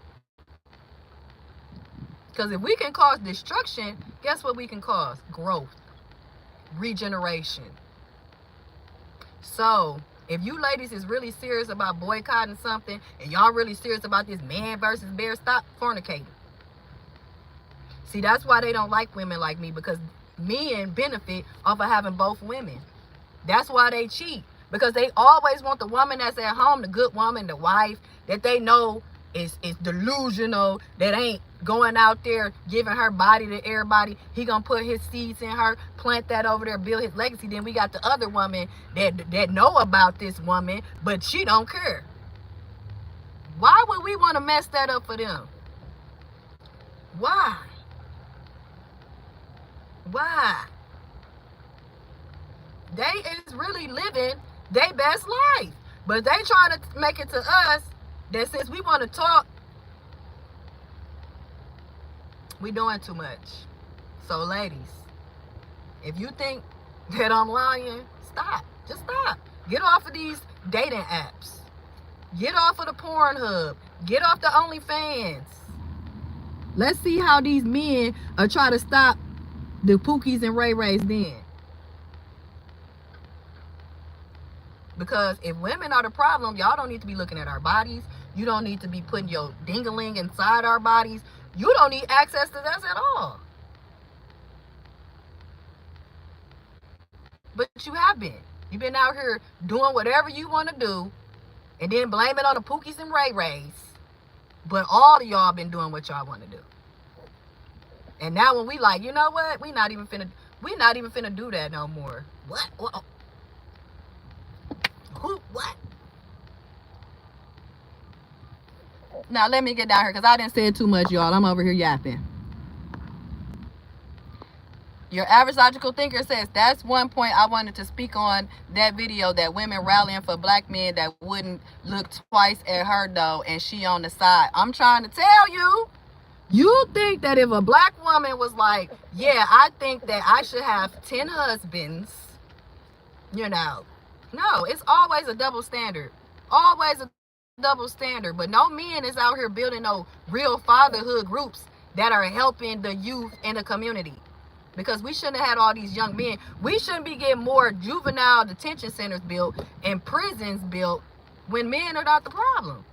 Speaker 1: Because if we can cause destruction, guess what we can cause? Growth. Regeneration. So, if you ladies is really serious about boycotting something and y'all really serious about this man versus bear, stop fornicating. See, that's why they don't like women like me, because men benefit off of having both women. That's why they cheat, because they always want the woman that's at home, the good woman, the wife that they know is delusional, that ain't going out there giving her body to everybody. He gonna put his seeds in her, plant that over there, build his legacy. Then we got the other woman that know about this woman, but she don't care. Why would we want to mess that up for them? Why? They is really living their best life, but they trying to make it to us that since we want to talk, we doing too much. So ladies, if you think that I'm lying, stop. Just stop. Get off of these dating apps. Get off of the Pornhub. Get off the OnlyFans. Let's see how these men are trying to stop the Pookies and Ray Rays then. Because if women are the problem, y'all don't need to be looking at our bodies. You don't need to be putting your ding-a-ling inside our bodies. You don't need access to us at all. But you have been. You've been out here doing whatever you want to do and then blame it on the Pookies and Ray Rays. But all of y'all been doing what y'all want to do. And now when we like, you know what? We not even finna do that no more. What? Who? What? Now let me get down here because I didn't say too much, y'all. I'm over here yapping. Your average logical thinker says that's one point I wanted to speak on that video, that women rallying for black men that wouldn't look twice at her though, and she on the side. I'm trying to tell you, you think that if a black woman was like, yeah, I think that I should have 10 husbands, you know. No, it's always a double standard. Always a double standard. But no man is out here building no real fatherhood groups that are helping the youth in the community. Because we shouldn't have had all these young men. We shouldn't be getting more juvenile detention centers built and prisons built when men are not the problem.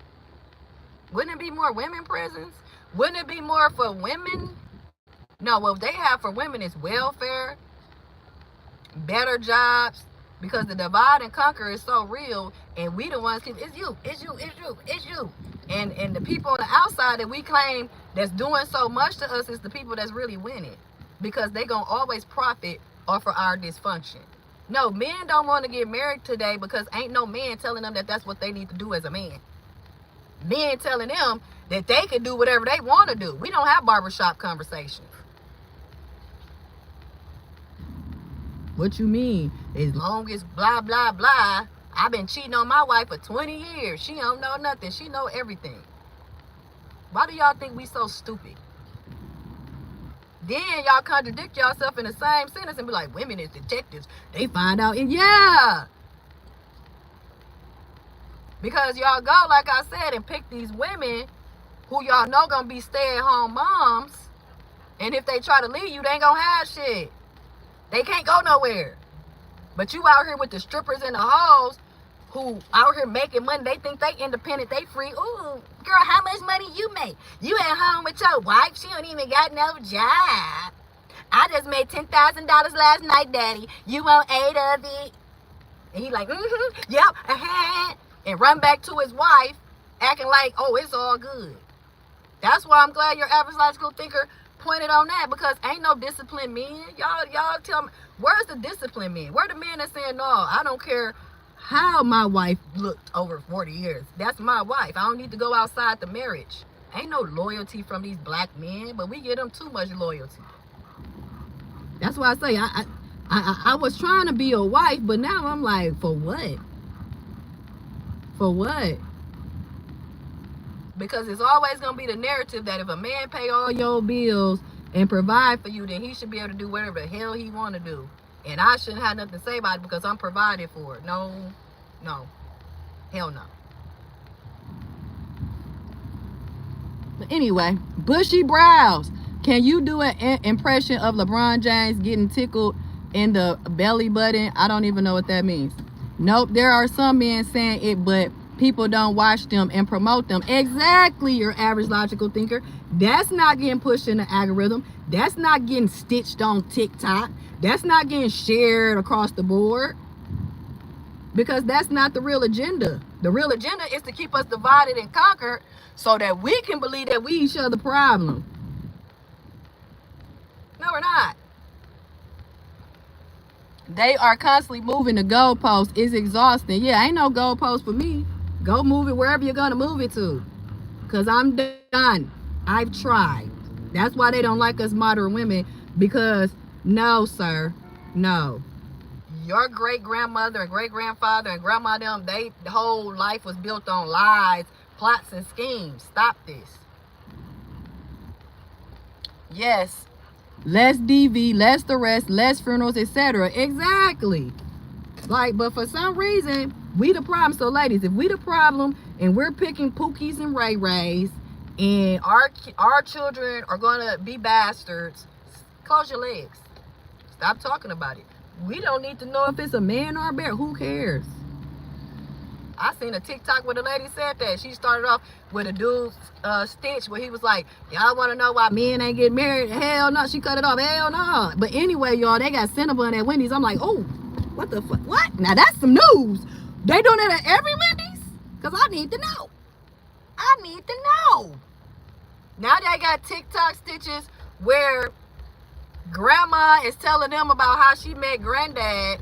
Speaker 1: Wouldn't it be more women prisons? Wouldn't it be more for women? No, what they have for women is welfare, better jobs, because the divide and conquer is so real, and we the ones keep, it's you. And the people on the outside that we claim that's doing so much to us is the people that's really winning. Because they gonna always profit off of our dysfunction. No, men don't want to get married today because ain't no man telling them that that's what they need to do as a man. Men telling them that they can do whatever they want to do. We don't have barbershop conversations. What you mean? As long as blah, blah, blah. I've been cheating on my wife for 20 years. She don't know nothing. She know everything. Why do y'all think we so stupid? Then y'all contradict yourself in the same sentence and be like, women is detectives. They find out. And yeah. Because y'all go, like I said, and pick these women who y'all know gonna be stay-at-home moms. And if they try to leave you, they ain't gonna have shit. They can't go nowhere. But you out here with the strippers and the hoes who out here making money. They think they independent, they free. Ooh, girl, how much money you make? You at home with your wife, she don't even got no job. I just made $10,000 last night, daddy. You want 8 of it? And he like, yep, and run back to his wife, acting like, oh, it's all good. That's why I'm glad your average logical thinker pointed on that, because ain't no disciplined men. Y'all tell me, where's the disciplined men? Where the men that saying, no, I don't care how my wife looked over 40 years. That's my wife. I don't need to go outside the marriage. Ain't no loyalty from these black men, but we give them too much loyalty. That's why I say I was trying to be a wife, but now I'm like, for what? For what? Because it's always going to be the narrative that if a man pay all your bills and provide for you, then he should be able to do whatever the hell he want to do. And I shouldn't have nothing to say about it because I'm provided for it. No. Hell no. But anyway, bushy brows. Can you do an impression of LeBron James getting tickled in the belly button? I don't even know what that means. Nope, there are some men saying it, but people don't watch them and promote them. Exactly, your average logical thinker. That's not getting pushed in the algorithm. That's not getting stitched on TikTok. That's not getting shared across the board. Because that's not the real agenda. The real agenda is to keep us divided and conquered so that we can believe that we each other problem. No, we're not. They are constantly moving the goalpost. It's exhausting. Yeah, ain't no goalpost for me. Go move it wherever you're going to move it to. Because I'm done. I've tried. That's why they don't like us modern women. Because, no, sir. No. Your great-grandmother and great-grandfather and grandma, them, the whole life was built on lies, plots, and schemes. Stop this. Yes. Less DV, less arrests, less funerals, etc. Exactly. Like, but for some reason, we the problem. So, ladies, if we the problem and we're picking Pookies and Ray Rays and our children are gonna be bastards, close your legs. Stop talking about it. We don't need to know if it's a man or a bear. Who cares? I seen a TikTok where the lady said that. She started off with a dude's stitch where he was like, y'all want to know why men ain't get married? Hell no. She cut it off. Hell no. But anyway, y'all, they got Cinnabon at Wendy's. I'm like, oh, what the fuck? What? Now that's some news. They doing it at every Wendy's? Because I need to know. I need to know. Now they got TikTok stitches where grandma is telling them about how she met granddad.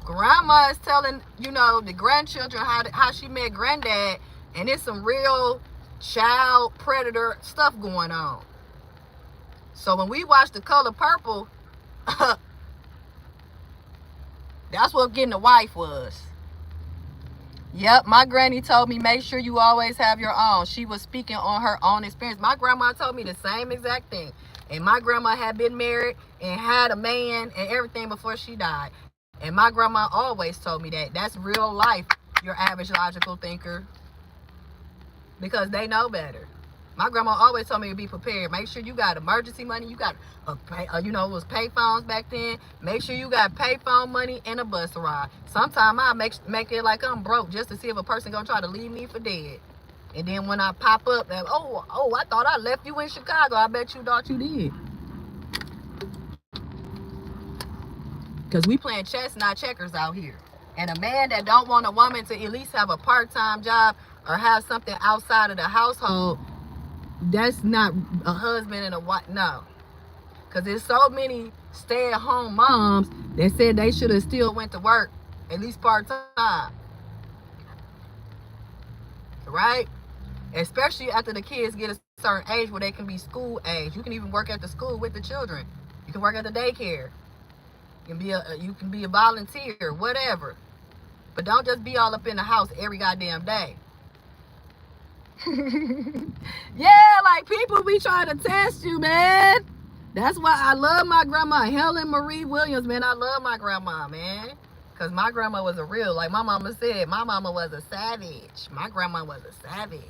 Speaker 1: Grandma is telling, the grandchildren how she met granddad, and it's some real child predator stuff going on. So when we watch The Color Purple, that's what getting a wife was. Yep, my granny told me, make sure you always have your own. She was speaking on her own experience. My grandma told me the same exact thing. And my grandma had been married and had a man and everything before she died. And my grandma always told me that. That's real life, your average logical thinker. Because they know better. My grandma always told me to be prepared. Make sure you got emergency money. You got, it was pay phones back then. Make sure you got pay phone money and a bus ride. Sometimes I make it like I'm broke just to see if a person gonna try to leave me for dead. And then when I pop up, I thought I left you in Chicago. I bet you thought you did. Because we playing chess, not checkers out here. And a man that don't want a woman to at least have a part-time job or have something outside of the household, that's not a husband and a wife. No. Because there's so many stay-at-home moms that said they should have still went to work, at least part-time. Right? Especially after the kids get a certain age where they can be school age. You can even work at the school with the children. You can work at the daycare. You can be a volunteer, whatever. But don't just be all up in the house every goddamn day. Yeah, like people be trying to test you, man. That's why I love my grandma, Helen Marie Williams, man. I love my grandma, man. Because my grandma was a real, like my mama said, my mama was a savage. My grandma was a savage.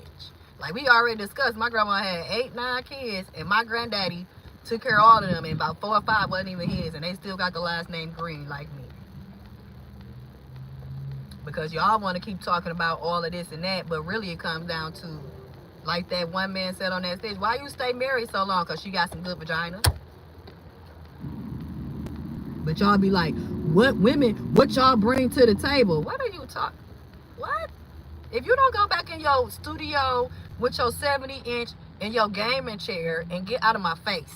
Speaker 1: Like we already discussed, my grandma had 8, 9 kids, and my granddaddy took care of all of them, and about 4 or 5 wasn't even his, and they still got the last name Green like me. Because y'all want to keep talking about all of this and that, but really it comes down to, like that one man said on that stage, why you stay married so long? Because she got some good vagina. But y'all be like, what y'all bring to the table? What are you talking? What? If you don't go back in your studio with your 70-inch and your gaming chair and get out of my face.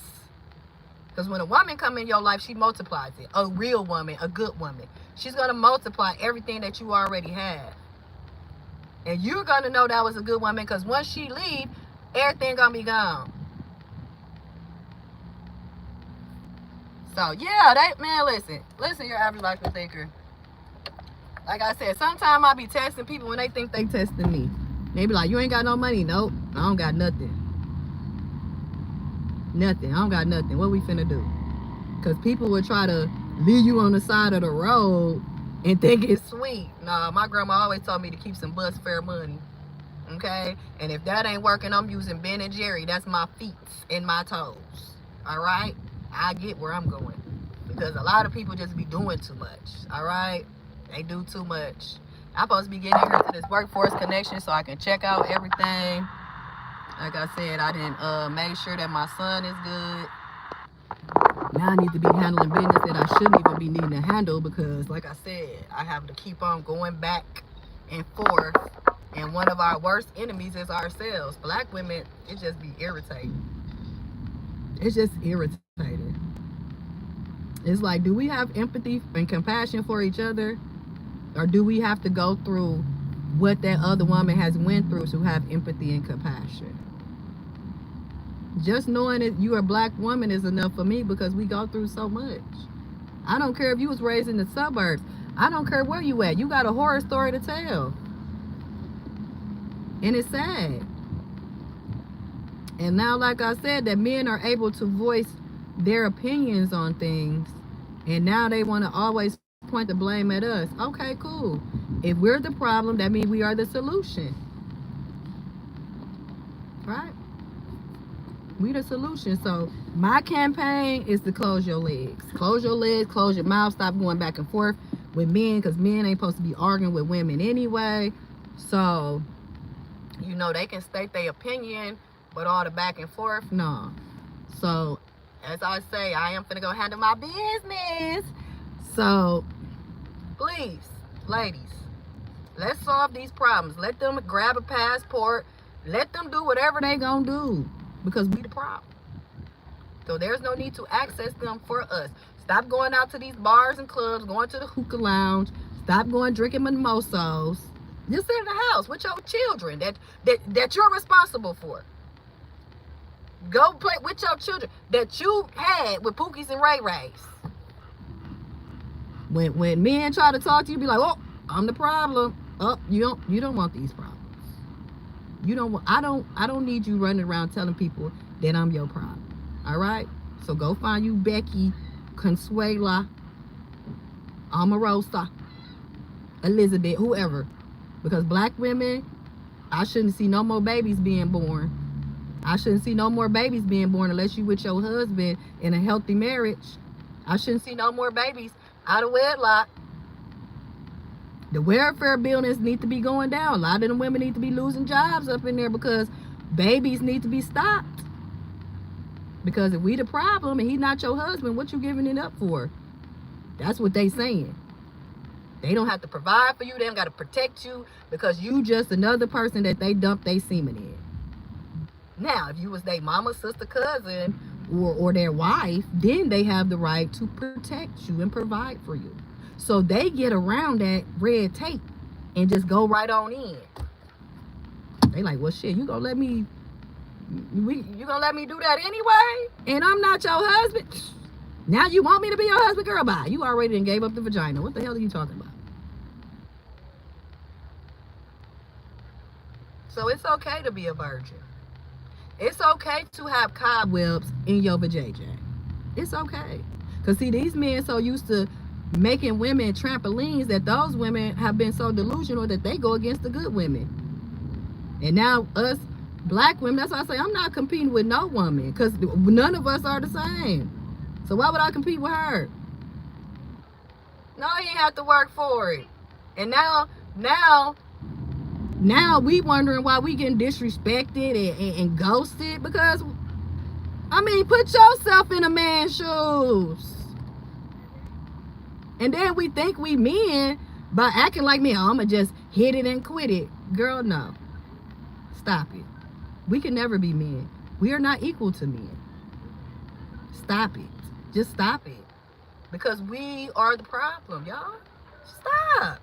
Speaker 1: Because when a woman come in your life, she multiplies it. A real woman, a good woman. She's going to multiply everything that you already have. And you're going to know that was a good woman because once she leave, everything going to be gone. So, yeah, listen, your average logical thinker. Like I said, sometimes I be testing people when they think they testing me. They be like, you ain't got no money. Nope, I don't got nothing. Nothing. I don't got nothing. What we finna do? Because people would try to leave you on the side of the road and think it's sweet. Nah, my grandma always told me to keep some bus fare money. Okay? And if that ain't working, I'm using Ben and Jerry. That's my feet and my toes. All right? I get where I'm going. Because a lot of people just be doing too much. All right? They do too much. I'm supposed to be getting here to this workforce connection so I can check out everything. Like I said, I didn't make sure that my son is good. Now I need to be handling business that I shouldn't even be needing to handle because, like I said, I have to keep on going back and forth. And one of our worst enemies is ourselves. Black women, it just be irritating. It's just irritating. It's like, do we have empathy and compassion for each other? Or do we have to go through what that other woman has went through to have empathy and compassion? Just knowing that you're a black woman is enough for me because we go through so much. I don't care if you was raised in the suburbs. I don't care where you at. You got a horror story to tell. And it's sad. And now, like I said, that men are able to voice their opinions on things. And now they want to always point the blame at us. Okay, cool. If we're the problem, that means we are the solution. Right? We the solution. So my campaign is to close your legs. Close your legs, close your mouth, stop going back and forth with men, because men ain't supposed to be arguing with women anyway. So, you know, they can state their opinion, but all the back and forth, no. So, as I say, I am finna go handle my business. So, please, ladies, let's solve these problems. Let them grab a passport. Let them do whatever they gonna do, because we the problem. So there's no need to access them for us. Stop going out to these bars and clubs, going to the hookah lounge. Stop going drinking mimosas. Just sit in the house with your children that you're responsible for. Go play with your children that you had with Pookies and Ray Rays. When men try to talk to you, be like, "Oh, I'm the problem." Oh, you don't want these problems. You don't want. I don't need you running around telling people that I'm your problem. All right. So go find you Becky, Consuela, Omarosa, Elizabeth, whoever. Because black women, I shouldn't see no more babies being born. I shouldn't see no more babies being born unless you with your husband in a healthy marriage. I shouldn't see no more babies out of wedlock. The welfare buildings need to be going down. A lot of them women need to be losing jobs up in there because babies need to be stopped. Because if we the problem and he's not your husband, what you giving it up for? That's what they saying. They don't have to provide for you. They don't got to protect you because you just another person that they dump their semen in. Now, if you was their mama, sister, cousin, or their wife, then they have the right to protect you and provide for you. So they get around that red tape and just go right on in. They like, well, shit, you gonna let me do that anyway? And I'm not your husband? Now you want me to be your husband? Girl, bye. You already done gave up the vagina. What the hell are you talking about? So it's okay to be a virgin. It's okay to have cobwebs in your vajayjay. It's okay. Because see, these men so used to making women trampolines that those women have been so delusional that they go against the good women. And now us black women, that's why I say I'm not competing with no woman, because none of us are the same. So why would I compete with her? No, he have to work for it. And now we wondering why we getting disrespected and ghosted, because I mean, put yourself in a man's shoes. And then we think we men by acting like me. Oh, I'ma just hit it and quit it. Girl, no. Stop it. We can never be men. We are not equal to men. Stop it. Just stop it. Because we are the problem, y'all. Stop.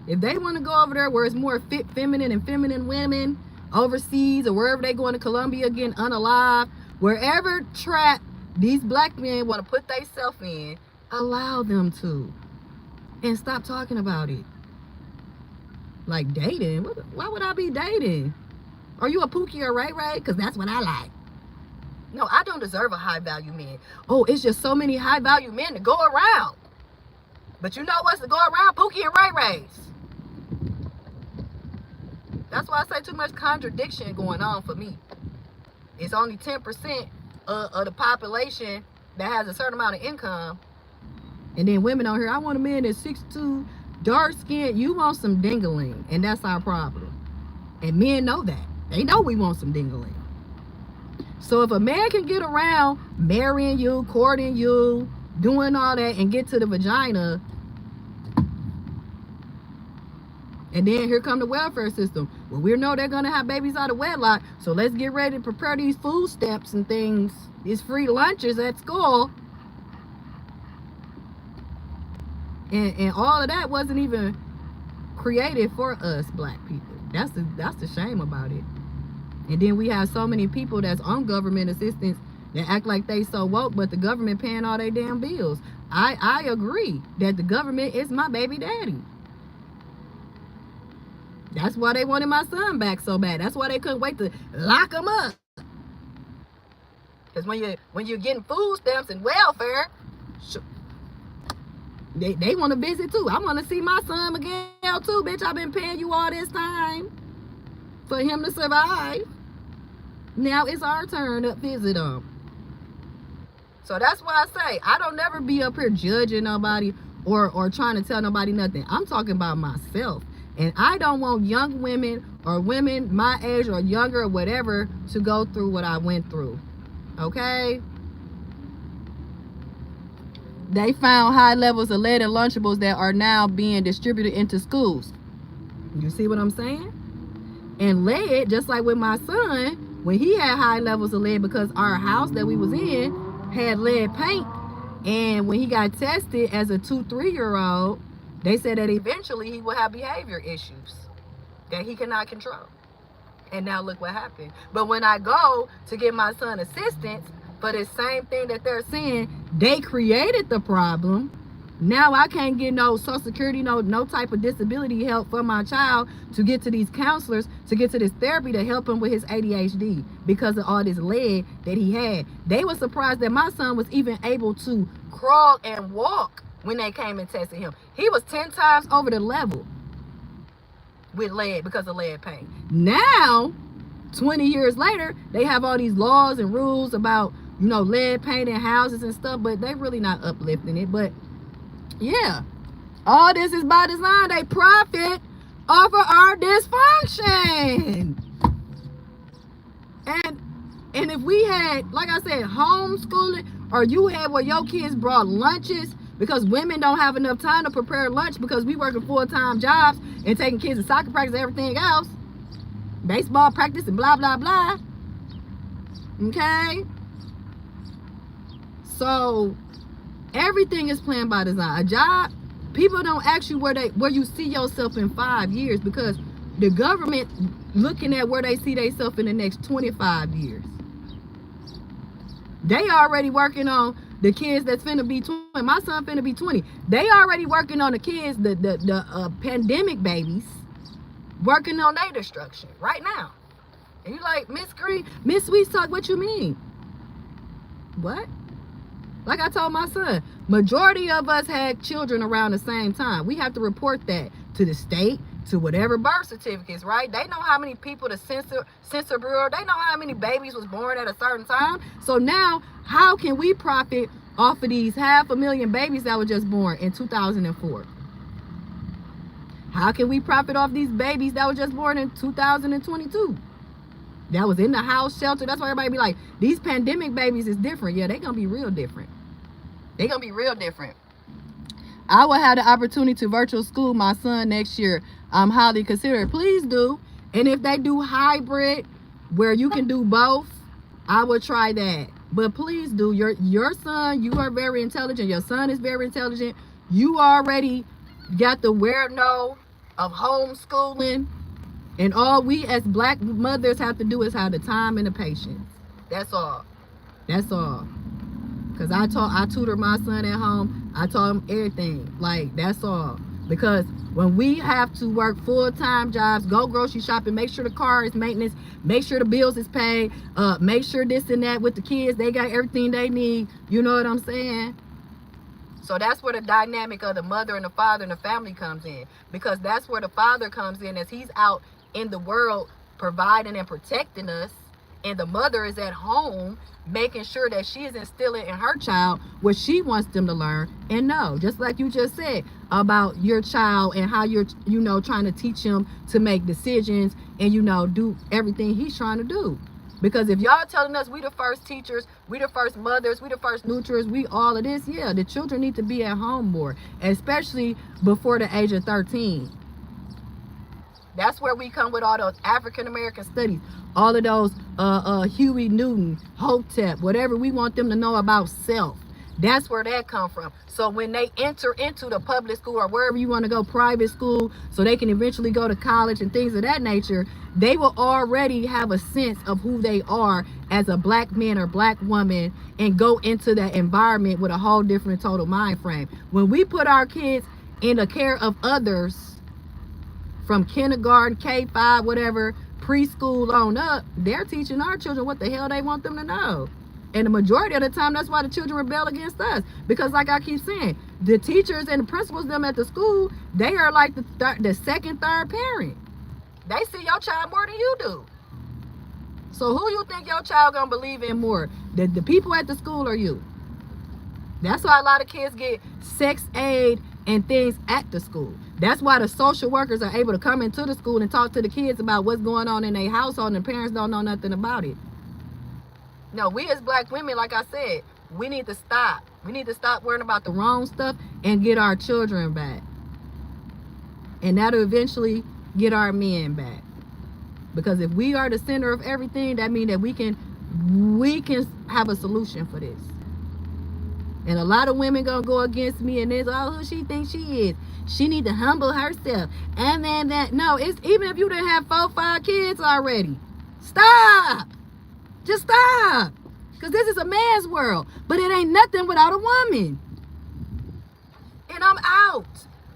Speaker 1: If they want to go over there where it's more fit, feminine and feminine women overseas, or wherever they going to Colombia getting unalive, wherever trap these black men want to put themselves in, allow them to. And stop talking about it. Like dating? Why would I be dating? Are you a Pookie or Ray Ray? Because that's what I like. No, I don't deserve a high value man. Oh, it's just so many high value men to go around. But you know what's to go around? Pookie and Ray Rays. That's why I say too much contradiction going on for me. It's only 10% of the population that has a certain amount of income. And then women on here, I want a man that's 6'2", dark skinned. You want some dingling, and that's our problem. And men know that. They know we want some dingling. So if a man can get around marrying you, courting you, doing all that, and get to the vagina, and then here come the welfare system. Well, we know they're gonna have babies out of wedlock, so let's get ready to prepare these food stamps and things, these free lunches at school. And all of that wasn't even created for us black people. That's the shame about it. And then we have so many people that's on government assistance that act like they so woke, but the government paying all their damn bills. I agree that the government is my baby daddy. That's why they wanted my son back so bad. That's why they couldn't wait to lock him up. Because when you're getting food stamps and welfare, They want to visit too. I want to see my son Miguel too, bitch. I've been paying you all this time for him to survive. Now it's our turn to visit him. So that's why I say I don't never be up here judging nobody or trying to tell nobody nothing. I'm talking about myself. And I don't want young women or women my age or younger or whatever to go through what I went through. Okay? They found high levels of lead in Lunchables that are now being distributed into schools. You see what I'm saying? And lead, just like with my son, when he had high levels of lead because our house that we was in had lead paint, and when he got tested as a 2-3-year-old, they said that eventually he will have behavior issues that he cannot control. And now look what happened. But when I go to get my son assistance for the same thing that they're saying, they created the problem. Now I can't get no Social Security, no type of disability help for my child to get to these counselors, to get to this therapy to help him with his ADHD because of all this lead that he had. They were surprised that my son was even able to crawl and walk when they came and tested him. He was 10 times over the level with lead because of lead paint. Now, 20 years later, they have all these laws and rules about, lead paint in houses and stuff, but they really not uplifting it. But yeah, all this is by design. They profit off of our dysfunction. And if we had, like I said, homeschooling, or you had where your kids brought lunches, because women don't have enough time to prepare lunch because we working full-time jobs and taking kids to soccer practice and everything else, baseball practice and blah blah blah. Okay, so everything is planned by design. A job, people don't ask you where you see yourself in 5 years, because the government looking at where they see themselves in the next 25 years. They already working on the kids that's finna be 20. My son finna be 20. They already working on the kids, the pandemic babies, working on their destruction right now. And you like, Miss Green, Miss Sweet Talk, what you mean? What? Like I told my son, majority of us had children around the same time. We have to report that to the state, to whatever birth certificates, right? They know how many people, the Census Bureau, they know how many babies was born at a certain time. So now, how can we profit off of these 500,000 babies that were just born in 2004? How can we profit off these babies that were just born in 2022? That was in the house shelter. That's why everybody be like, these pandemic babies is different. Yeah, they gonna be real different. They gonna be real different. I will have the opportunity to virtual school my son next year. I'm highly considered. Please do. And if they do hybrid where you can do both, I will try that. But please do. Your son, you are very intelligent. Your son is very intelligent. You already got the know of homeschooling. And all we as black mothers have to do is have the time and the patience. That's all. That's all. Because I tutor my son at home. I taught him everything. Like, that's all. Because when we have to work full-time jobs, go grocery shopping, make sure the car is maintenance, make sure the bills is paid, make sure this and that with the kids, they got everything they need. You know what I'm saying? So that's where the dynamic of the mother and the father and the family comes in. Because that's where the father comes in, as he's out in the world providing and protecting us. And the mother is at home making sure that she is instilling in her child what she wants them to learn and know. Just like you just said about your child and how you're, trying to teach him to make decisions and, do everything he's trying to do. Because if y'all telling us we the first teachers, we the first mothers, we the first nurturers, we all of this, yeah, the children need to be at home more, especially before the age of 13. That's where we come with all those African-American studies, all of those Huey Newton, Hotep, whatever we want them to know about self. That's where that come from. So when they enter into the public school or wherever you want to go, private school, so they can eventually go to college and things of that nature, they will already have a sense of who they are as a black man or black woman and go into that environment with a whole different total mind frame. When we put our kids in the care of others, from kindergarten, K-5, whatever, preschool on up, they're teaching our children what the hell they want them to know. And the majority of the time, that's why the children rebel against us. Because like I keep saying, the teachers and the principals them at the school, they are like the second, third parent. They see your child more than you do. So who you think your child gonna believe in more? The people at the school or you? That's why a lot of kids get sex aid and things at the school. That's why the social workers are able to come into the school and talk to the kids about what's going on in their household, and the parents don't know nothing about it. No, we as black women, like I said, we need to stop. We need to stop worrying about the wrong stuff and get our children back. And that'll eventually get our men back. Because if we are the center of everything, that means that we can have a solution for this. And a lot of women gonna go against me and this, oh, who she thinks she is. She need to humble herself. And then that, no, it's even if you didn't have 4, 5 kids already. Stop. Just stop. Because this is a man's world. But it ain't nothing without a woman. And I'm out.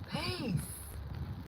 Speaker 1: Peace.